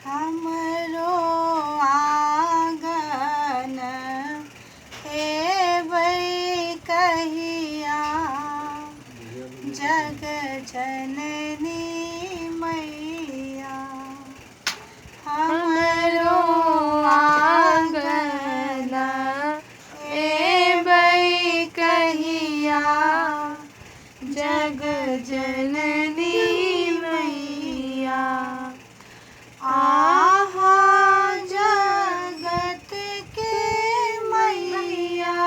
हमरो आंगन एबै कहिया, जग जननी मैया। हमरो आंगन एबै कहिया, जग जननी मैया। आहा जगत के मैया,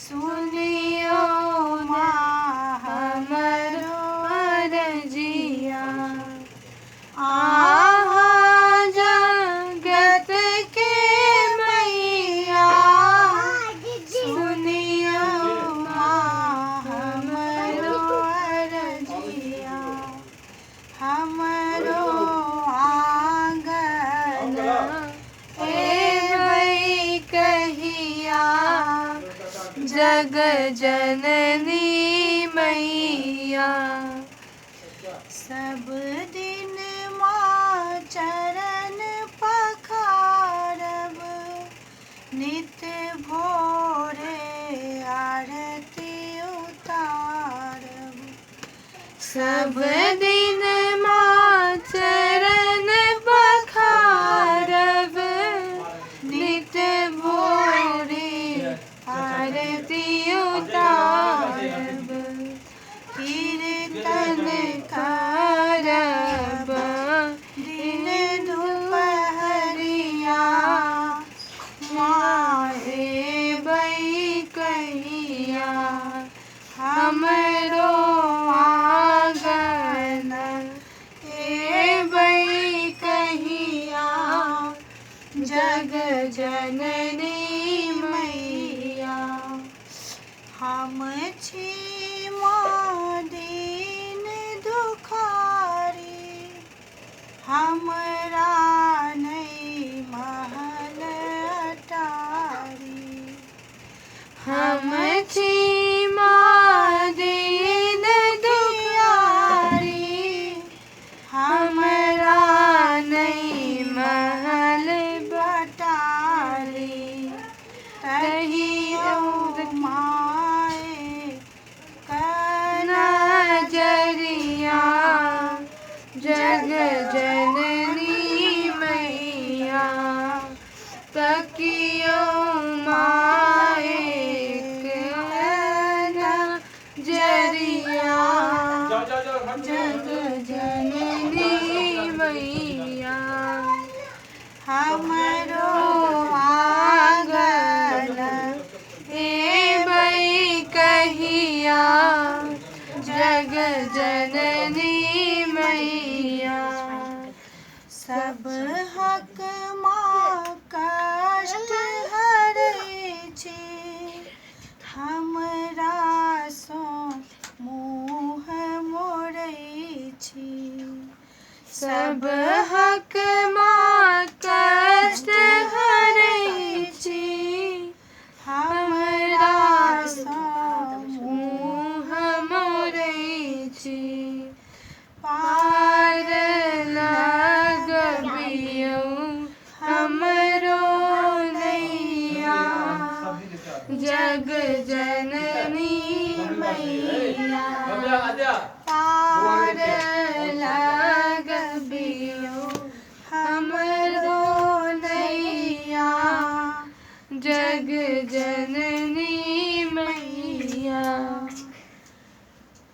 सुनियो माँ हमरो अरजिया। आहा जगत के मैया, सुनियो माँ हमरो अरजिया। हमरो आंगन एबै कहिया, जग जननी मैया। सब दिन माँ चरण पखारब, नित भोरे आरती उतारब। सब दिन माँ चरण पखारब, नित भोरे आरती उतारब। कीर्तन करब दिन दुपहरिया, माँ एबै कहिया। हमरो आंगन एबै कहिया, जग जननी मैया। हम छी माँ दीन दुखारी, हमरा नहीं महल अटारी। हम छी माँ दीन दुखियारी, हमरा नहीं महल बटारी। कहियो माए नजरिया, जग जननी मैया। तकियो माए नजरिया, जग जननी मैया। हमरो आंगन एबै कहिया, जग जननी मैया। सब हक माँ कष्ट हरै छी, हमरा सँ मुँह मोड़ै छी। सब हक माँ कष्ट हरै छी, हमरा सँ मुँह मोड़ै छी। पार लगबियौ हमरो नैया, जग जननी मैया। पार लगबियौ हमरो नैया, जग जननी